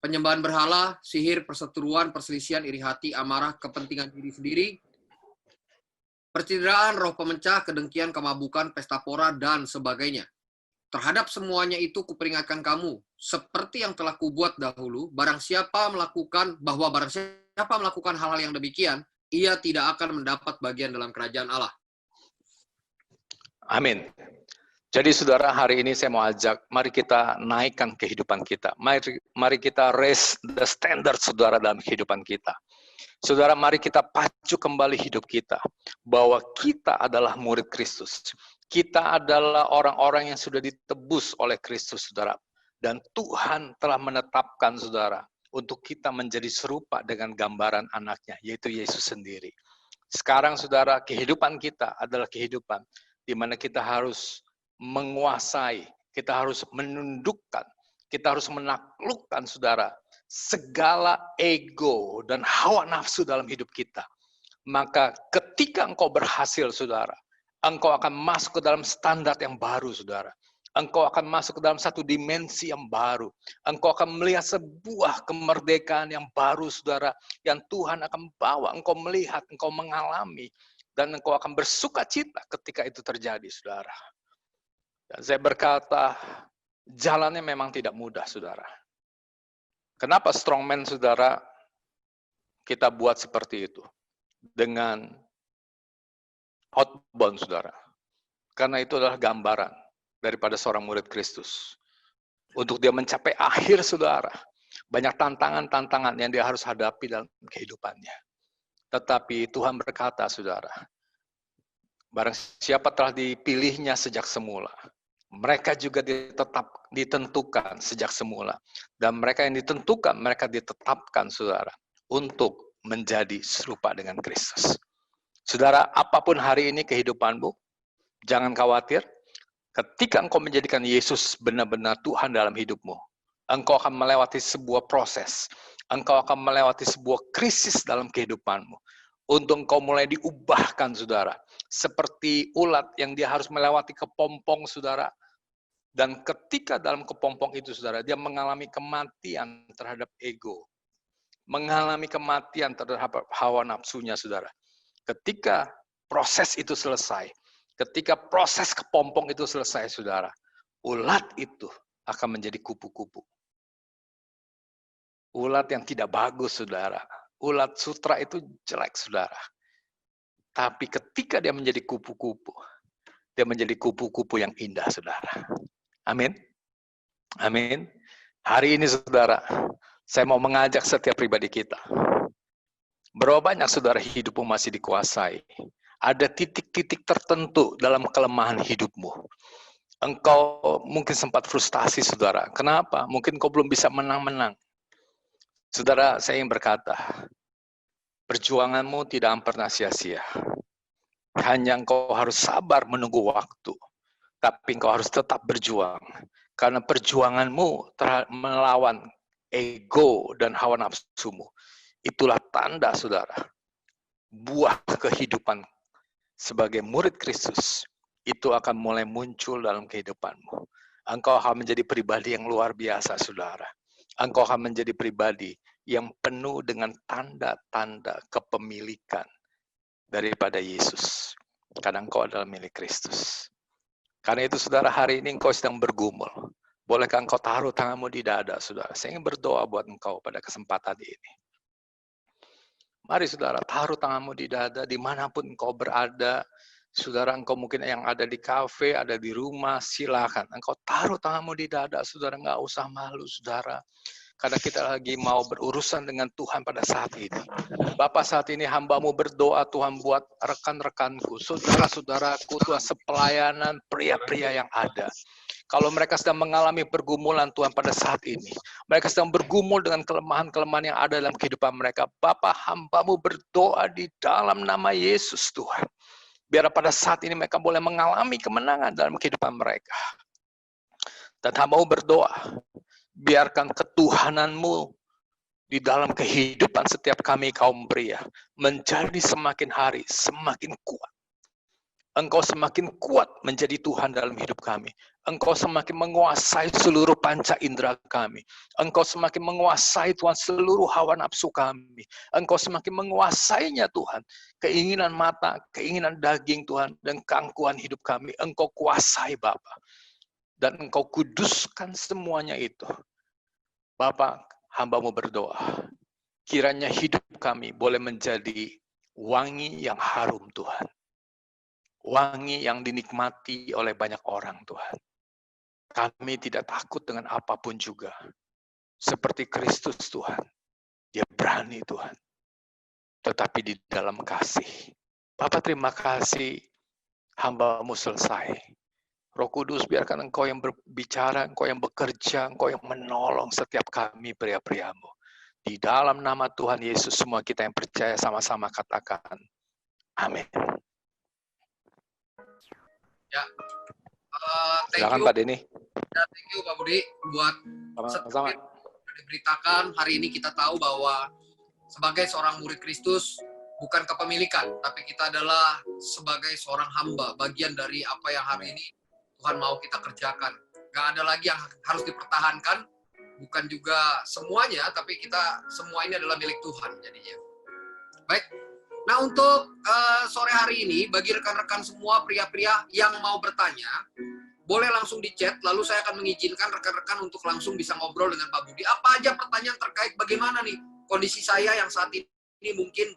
penyembahan berhala, sihir, perseteruan, perselisihan, iri hati, amarah, kepentingan diri sendiri, percideraan, roh pemecah, kedengkian, kemabukan, pesta pora, dan sebagainya. Terhadap semuanya itu kuperingatkan kamu, seperti yang telah kubuat dahulu, barang siapa melakukan hal-hal yang demikian, ia tidak akan mendapat bagian dalam kerajaan Allah. Amin. Jadi saudara, hari ini saya mau ajak, mari kita naikkan kehidupan kita. Mari kita raise the standard, saudara, dalam kehidupan kita. Saudara, mari kita pacu kembali hidup kita. Bahwa kita adalah murid Kristus. Kita adalah orang-orang yang sudah ditebus oleh Kristus, saudara. Dan Tuhan telah menetapkan, saudara, untuk kita menjadi serupa dengan gambaran anaknya, yaitu Yesus sendiri. Sekarang, saudara, kehidupan kita adalah kehidupan di mana kita harus menguasai, kita harus menundukkan, kita harus menaklukkan, saudara, segala ego dan hawa nafsu dalam hidup kita. Maka ketika engkau berhasil, saudara, engkau akan masuk ke dalam standar yang baru, saudara. Engkau akan masuk ke dalam satu dimensi yang baru. Engkau akan melihat sebuah kemerdekaan yang baru, saudara, yang Tuhan akan bawa engkau melihat, engkau mengalami, dan engkau akan bersuka cita ketika itu terjadi, saudara. Dan saya berkata, jalannya memang tidak mudah, saudara. Kenapa strongman, saudara, kita buat seperti itu? Dengan outbound, saudara. Karena itu adalah gambaran daripada seorang murid Kristus. Untuk dia mencapai akhir, saudara. Banyak tantangan-tantangan yang dia harus hadapi dalam kehidupannya. Tetapi Tuhan berkata, saudara, barang siapa telah dipilihnya sejak semula, mereka juga ditentukan sejak semula. Dan mereka yang ditentukan, mereka ditetapkan, saudara, untuk menjadi serupa dengan Kristus. Saudara, apapun hari ini kehidupanmu, jangan khawatir. Ketika engkau menjadikan Yesus benar-benar Tuhan dalam hidupmu, engkau akan melewati sebuah proses. Engkau akan melewati sebuah krisis dalam kehidupanmu. Untuk engkau mulai diubahkan, saudara. Seperti ulat yang dia harus melewati kepompong, saudara. Dan ketika dalam kepompong itu, saudara, dia mengalami kematian terhadap ego. Mengalami kematian terhadap hawa nafsunya, saudara. Ketika proses itu selesai, ketika proses kepompong itu selesai, saudara, ulat itu akan menjadi kupu-kupu. Ulat yang tidak bagus, saudara. Ulat sutra itu jelek, saudara. Tapi ketika dia menjadi kupu-kupu, dia menjadi kupu-kupu yang indah, saudara. Amin. Amin. Hari ini, saudara, saya mau mengajak setiap pribadi kita. Berapa banyak, saudara, hidupmu masih dikuasai. Ada titik-titik tertentu dalam kelemahan hidupmu. Engkau mungkin sempat frustasi, saudara. Kenapa? Mungkin kau belum bisa menang-menang. Saudara, saya ingin berkata, perjuanganmu tidak akan pernah sia-sia. Hanya engkau harus sabar menunggu waktu. Tapi engkau harus tetap berjuang. Karena perjuanganmu melawan ego dan hawa nafsumu. Itulah tanda, saudara. Buah kehidupan sebagai murid Kristus. Itu akan mulai muncul dalam kehidupanmu. Engkau akan menjadi pribadi yang luar biasa, saudara. Engkau akan menjadi pribadi yang penuh dengan tanda-tanda kepemilikan daripada Yesus. Karena engkau adalah milik Kristus. Karena itu, saudara, hari ini engkau sedang bergumul. Bolehkah engkau taruh tanganmu di dada, saudara? Saya ingin berdoa buat engkau pada kesempatan ini. Mari saudara, taruh tanganmu di dada dimanapun engkau berada. Saudara, engkau mungkin yang ada di kafe, ada di rumah, silakan. Engkau taruh tanganmu di dada, saudara, nggak usah malu, saudara. Karena kita lagi mau berurusan dengan Tuhan pada saat ini. Bapak, saat ini hamba-Mu berdoa, Tuhan, buat rekan-rekanku, saudara-saudaraku, Tuhan, sepelayanan pria-pria yang ada. Kalau mereka sedang mengalami pergumulan, Tuhan, pada saat ini. Mereka sedang bergumul dengan kelemahan-kelemahan yang ada dalam kehidupan mereka. Bapak, hamba-Mu berdoa di dalam nama Yesus, Tuhan. Biar pada saat ini mereka boleh mengalami kemenangan dalam kehidupan mereka. Dan hamba-Mu berdoa, biarkan ketuhanan-Mu di dalam kehidupan setiap kami kaum pria menjadi semakin hari semakin kuat. Engkau semakin kuat menjadi Tuhan dalam hidup kami. Engkau semakin menguasai seluruh panca indera kami. Engkau semakin menguasai, Tuhan, seluruh hawa nafsu kami. Engkau semakin menguasainya, Tuhan. Keinginan mata, keinginan daging, Tuhan, dan keangkuhan hidup kami. Engkau kuasai, Bapa. Dan Engkau kuduskan semuanya itu. Bapa, hamba-Mu berdoa. Kiranya hidup kami boleh menjadi wangi yang harum, Tuhan. Wangi yang dinikmati oleh banyak orang, Tuhan. Kami tidak takut dengan apapun juga. Seperti Kristus, Tuhan. Dia berani, Tuhan. Tetapi di dalam kasih. Bapak, terima kasih hamba-Mu selesai. Roh Kudus, biarkan Engkau yang berbicara, Engkau yang bekerja, Engkau yang menolong setiap kami pria-pria-Mu. Di dalam nama Tuhan Yesus, semua kita yang percaya sama-sama katakan. Amin. Ya, thank Silakan you. Pak Denny. Ya, thank you Pak Budi buat Sama-sama. diberitakan. Hari ini kita tahu bahwa sebagai seorang murid Kristus bukan kepemilikan, tapi kita adalah sebagai seorang hamba, bagian dari apa yang hari ini Tuhan mau kita kerjakan. Gak ada lagi yang harus dipertahankan, bukan juga semuanya, tapi kita semua ini adalah milik Tuhan jadinya. Baik. Nah, untuk sore hari ini, bagi rekan-rekan semua pria-pria yang mau bertanya, boleh langsung di chat, lalu saya akan mengizinkan rekan-rekan untuk langsung bisa ngobrol dengan Pak Budi. Apa aja pertanyaan terkait bagaimana nih kondisi saya yang saat ini mungkin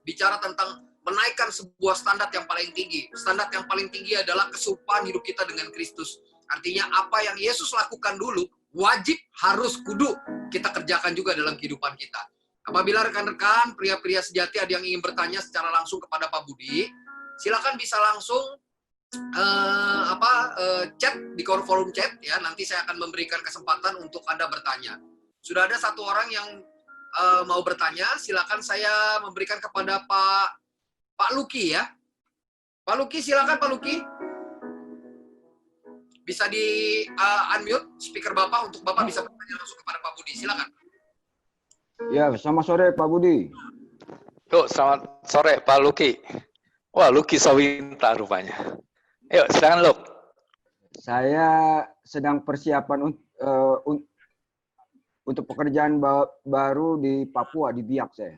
bicara tentang menaikkan sebuah standar yang paling tinggi. Standar yang paling tinggi adalah kesurupan hidup kita dengan Kristus. Artinya apa yang Yesus lakukan dulu, wajib, harus, kudu kita kerjakan juga dalam kehidupan kita. Apabila rekan-rekan, pria-pria sejati ada yang ingin bertanya secara langsung kepada Pak Budi, silakan bisa langsung chat di forum chat ya. Nanti saya akan memberikan kesempatan untuk Anda bertanya. Sudah ada satu orang yang mau bertanya, silakan saya memberikan kepada Pak Luki ya. Pak Luki, silakan Pak Luki. Bisa di unmute speaker Bapak untuk Bapak bisa bertanya langsung kepada Pak Budi. Silakan. Ya, selamat sore Pak Budi. Yuk, selamat sore Pak Luki. Wah, Luki Sawinta rupanya. Yuk, silakan Luk. Saya sedang persiapan untuk pekerjaan baru di Papua, di Biak saya.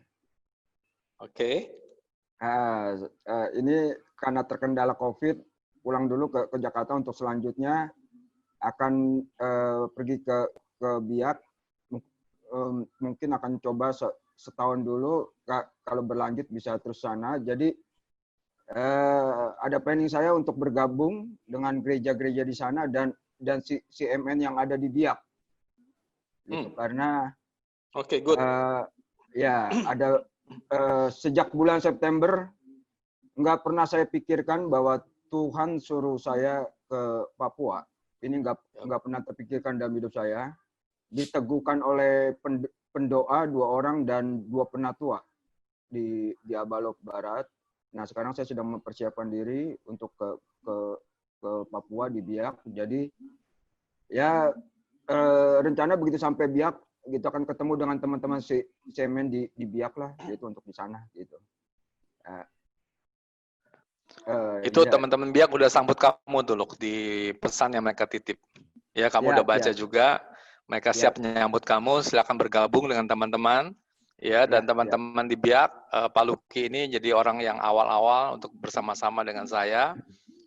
Oke. Ini karena terkendala COVID, pulang dulu ke Jakarta untuk selanjutnya akan pergi ke Biak. Mungkin akan coba setahun dulu, kalau berlanjut bisa terus sana. Jadi ada planning saya untuk bergabung dengan gereja-gereja di sana dan CMN yang ada di Biak. Gitu, karena good. Ya ada sejak bulan September nggak pernah saya pikirkan bahwa Tuhan suruh saya ke Papua. Ini nggak pernah terpikirkan dalam hidup saya. Diteguhkan oleh pendoa 2 orang dan 2 penatua di Abalok Barat. Nah, sekarang saya sedang mempersiapkan diri untuk ke Papua di Biak. Jadi ya rencana begitu sampai Biak, gitu akan ketemu dengan teman-teman semen di Biak lah, gitu untuk di sana gitu. Itu ya. Teman-teman Biak udah sambut kamu tuh Luk di pesan yang mereka titip. Ya, kamu udah baca juga. Mereka siap menyambut kamu, silakan bergabung dengan teman-teman. Ya, dan teman-teman di Biak, Pak Luki ini jadi orang yang awal-awal untuk bersama-sama dengan saya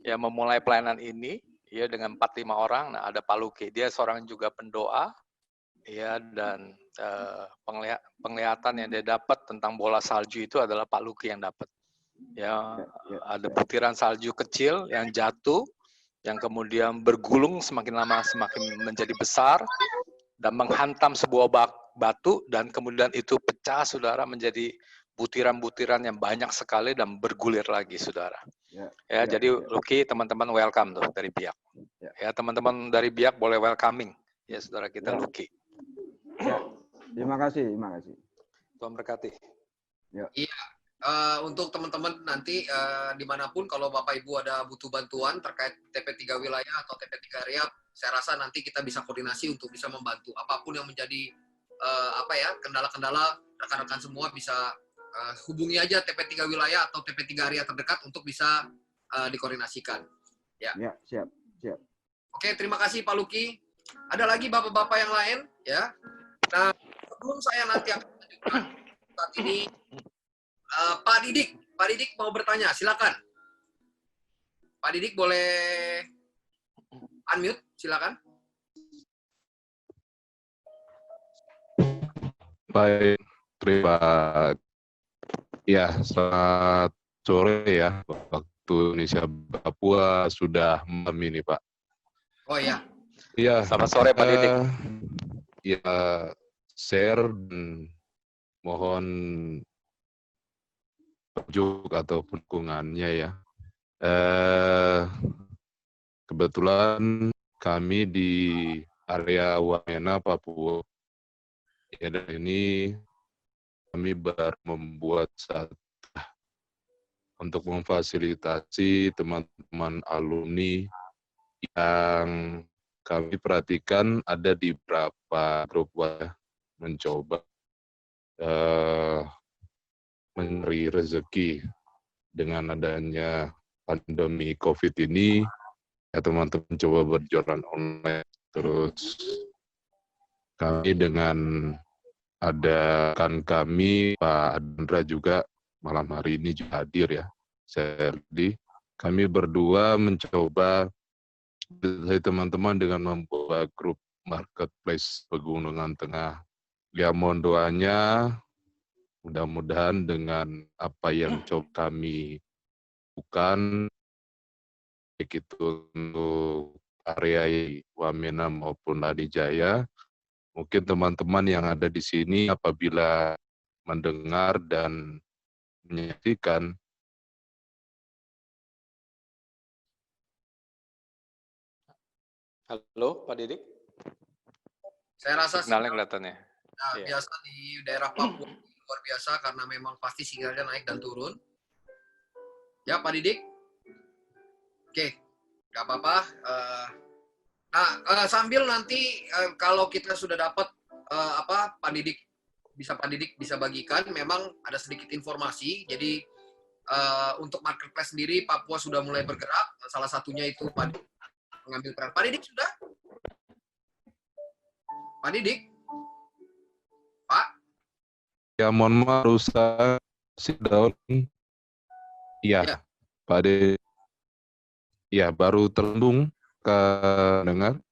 ya memulai pelayanan ini ya dengan 4-5 orang. Nah, ada Pak Luki, dia seorang juga pendoa Ya, dan penglihatan yang dia dapat tentang bola salju itu adalah Pak Luki yang dapat. Ya, ada butiran salju kecil yang jatuh, yang kemudian bergulung semakin lama semakin menjadi besar dan menghantam sebuah batu, dan kemudian itu pecah, saudara, menjadi butiran-butiran yang banyak sekali dan bergulir lagi, saudara. Jadi Luki, teman-teman welcome tuh dari Biak. Ya, teman-teman dari Biak boleh welcoming ya saudara kita Luki. Ya, terima kasih. Tuhan berkati. Iya, untuk teman-teman nanti dimanapun kalau Bapak Ibu ada butuh bantuan terkait TP3 wilayah atau TP3 area, saya rasa nanti kita bisa koordinasi untuk bisa membantu. Apapun yang menjadi kendala-kendala, rekan-rekan semua bisa hubungi aja TP3 wilayah atau TP3 area terdekat untuk bisa dikoordinasikan. Ya, siap. Oke, terima kasih Pak Luki. Ada lagi bapak-bapak yang lain, ya. Nah, sebelum saya nanti akan lanjutkan saat ini, Pak Didik mau bertanya, silakan. Pak Didik boleh unmute, silakan. Baik, terima. Ya, selamat sore ya. Waktu Indonesia Papua sudah malam ini, Pak. Oh ya. Iya. Selamat sore Pak Didik. Ya, share dan mohon petunjuk atau dukungannya ya. Kebetulan kami di area Wamena, Papua. Ya, dan ini kami baru membuat satu untuk memfasilitasi teman-teman alumni yang kami perhatikan ada di beberapa grup mencoba mencari rezeki dengan adanya pandemi COVID ini. Ya, teman-teman coba berjualan online. Terus kami dengan ada kan kami Pak Andra juga malam hari ini juga hadir ya. Jadi kami berdua mencoba dari teman-teman dengan membuat grup marketplace Pegunungan Tengah. Ya, mohon doanya mudah-mudahan dengan apa yang coba kami lakukan, baik itu untuk area Wamena maupun Ladijaya, mungkin teman-teman yang ada di sini apabila mendengar dan menyaksikan. Halo Pak Didik. Saya rasa sinyalnya kelihatannya. Nah, biasa di daerah Papua luar biasa karena memang pasti sinyalnya naik dan turun. Ya Pak Didik. Oke, nggak apa-apa. Sambil nanti kalau kita sudah dapat Pak Didik bisa bagikan. Memang ada sedikit informasi. Jadi untuk marketplace sendiri Papua sudah mulai bergerak. Salah satunya itu Pak Didik mengambil peran. Pak Didik sudah? Pak Didik? Pak? Ya, mohon maaf rusak sit down. Iya, Pak Didik. Ya, baru terhubung ke dengar.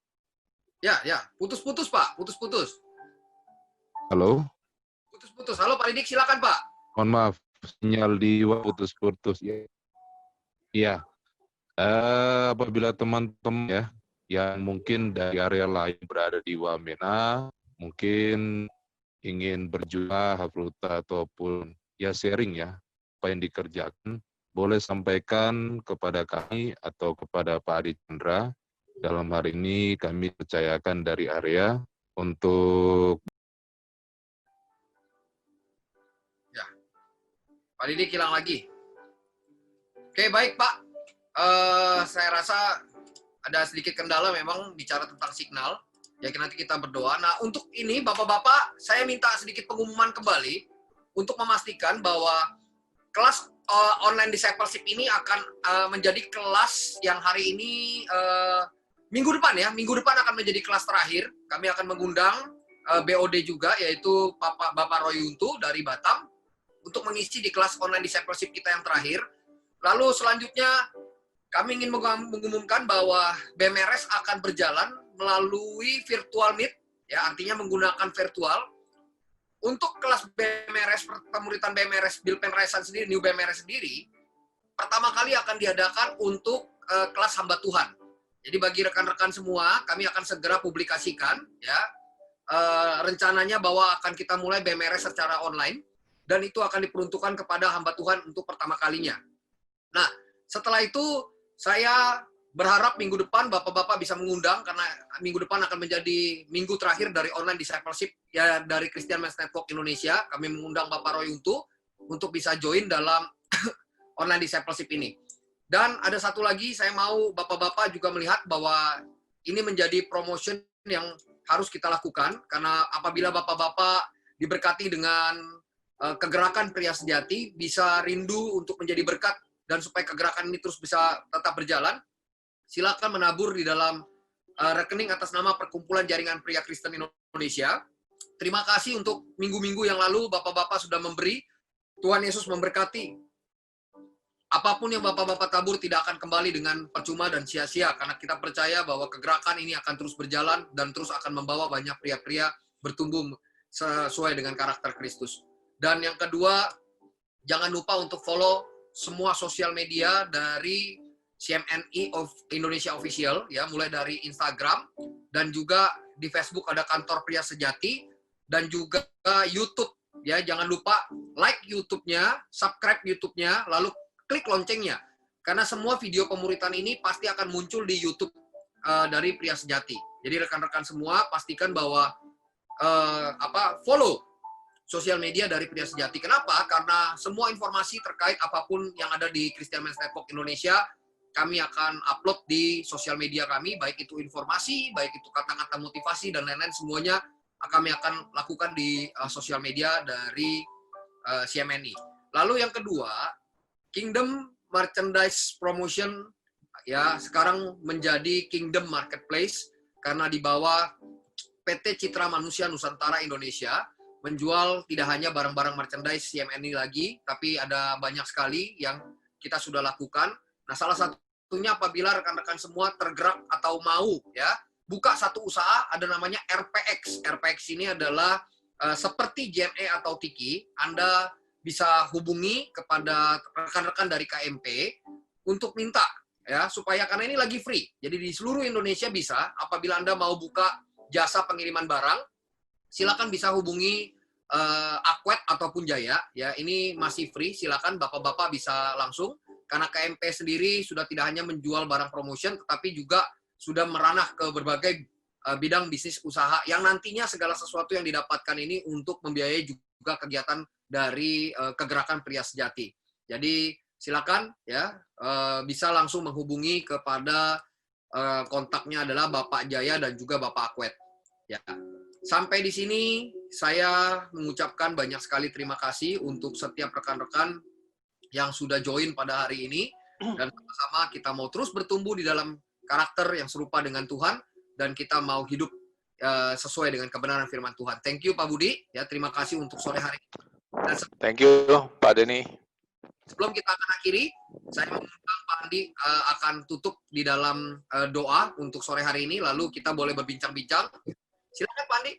Ya, putus-putus Pak, putus-putus. Halo? Putus-putus. Halo Pak Didik, silakan Pak. Mohon maaf, sinyal di putus-putus ya. Iya. Apabila teman-teman ya yang mungkin dari area lain berada di Wamena, mungkin ingin berjumpa Hafruta ataupun ya sharing ya apa yang dikerjakan, boleh sampaikan kepada kami atau kepada Pak Adi Chandra. Dalam hari ini kami percayakan dari area untuk Pak Didik hilang lagi. Oke, baik Pak. Saya rasa ada sedikit kendala memang bicara tentang signal. Ya, nanti kita berdoa. Nah, untuk ini Bapak-bapak, saya minta sedikit pengumuman kembali untuk memastikan bahwa kelas online discipleship ini akan menjadi kelas yang hari ini minggu depan ya. Minggu depan akan menjadi kelas terakhir. Kami akan mengundang BOD juga, yaitu Bapak Roy Yuntu dari Batam untuk mengisi di kelas online discipleship kita yang terakhir. Lalu selanjutnya kami ingin mengumumkan bahwa BMRS akan berjalan melalui virtual meet ya artinya menggunakan virtual. Untuk kelas BMRS, pemuritan BMRS, Bilpenraisan sendiri, New BMRS sendiri, pertama kali akan diadakan untuk kelas hamba Tuhan. Jadi bagi rekan-rekan semua, kami akan segera publikasikan, ya, rencananya bahwa akan kita mulai BMRS secara online, dan itu akan diperuntukkan kepada hamba Tuhan untuk pertama kalinya. Nah, setelah itu saya berharap minggu depan Bapak-Bapak bisa mengundang, karena minggu depan akan menjadi minggu terakhir dari online discipleship ya dari Christian Men's Network Indonesia. Kami mengundang Bapak Roy untuk bisa join dalam online discipleship ini. Dan ada satu lagi, saya mau Bapak-Bapak juga melihat bahwa ini menjadi promotion yang harus kita lakukan, karena apabila Bapak-Bapak diberkati dengan kegerakan pria sejati, bisa rindu untuk menjadi berkat, dan supaya kegerakan ini terus bisa tetap berjalan, silakan menabur di dalam rekening atas nama Perkumpulan Jaringan Pria Kristen Indonesia. Terima kasih untuk minggu-minggu yang lalu Bapak-Bapak sudah memberi. Tuhan Yesus memberkati. Apapun yang Bapak-Bapak tabur tidak akan kembali dengan percuma dan sia-sia, karena kita percaya bahwa kegerakan ini akan terus berjalan dan terus akan membawa banyak pria-pria bertumbuh sesuai dengan karakter Kristus. Dan yang kedua, jangan lupa untuk follow semua sosial media dari CMNI Indonesia Official, ya, mulai dari Instagram, dan juga di Facebook ada Kantor Pria Sejati, dan juga YouTube, ya, jangan lupa like YouTube-nya, subscribe YouTube-nya, lalu klik loncengnya, karena semua video pemuritan ini pasti akan muncul di YouTube dari Pria Sejati. Jadi rekan-rekan semua pastikan bahwa follow sosial media dari Pria Sejati. Kenapa? Karena semua informasi terkait apapun yang ada di Christian Men's Network Indonesia, kami akan upload di sosial media kami, baik itu informasi, baik itu kata-kata motivasi, dan lain-lain, semuanya kami akan lakukan di sosial media dari CMNI. Lalu yang kedua, Kingdom Merchandise Promotion, ya, sekarang menjadi Kingdom Marketplace, karena di bawah PT Citra Manusia Nusantara Indonesia, menjual tidak hanya barang-barang merchandise CMNI lagi, tapi ada banyak sekali yang kita sudah lakukan. Nah, salah satunya apabila rekan-rekan semua tergerak atau mau, ya, buka satu usaha, ada namanya RPX. RPX ini adalah seperti JME atau Tiki. Anda bisa hubungi kepada rekan-rekan dari KMP untuk minta, ya, supaya, karena ini lagi free. Jadi di seluruh Indonesia bisa. Apabila Anda mau buka jasa pengiriman barang, silakan bisa hubungi Akwet ataupun Jaya, ya, ini masih free. Silakan Bapak-bapak bisa langsung, karena KMP sendiri sudah tidak hanya menjual barang promotion, tetapi juga sudah meranah ke berbagai bidang bisnis usaha yang nantinya segala sesuatu yang didapatkan ini untuk membiayai juga kegiatan dari kegerakan Pria Sejati. Jadi silakan, ya, bisa langsung menghubungi kepada kontaknya adalah Bapak Jaya dan juga Bapak Akwet. Ya. Sampai di sini saya mengucapkan banyak sekali terima kasih untuk setiap rekan-rekan yang sudah join pada hari ini, dan sama-sama kita mau terus bertumbuh di dalam karakter yang serupa dengan Tuhan, dan kita mau hidup sesuai dengan kebenaran firman Tuhan. Thank you Pak Budi, ya, terima kasih untuk sore hari ini. Dan Thank you Pak Denny. sebelum kita akan akhiri, saya mengundang Pak Andi akan tutup di dalam doa untuk sore hari ini, lalu kita boleh berbincang-bincang. Silakan Pak Andi.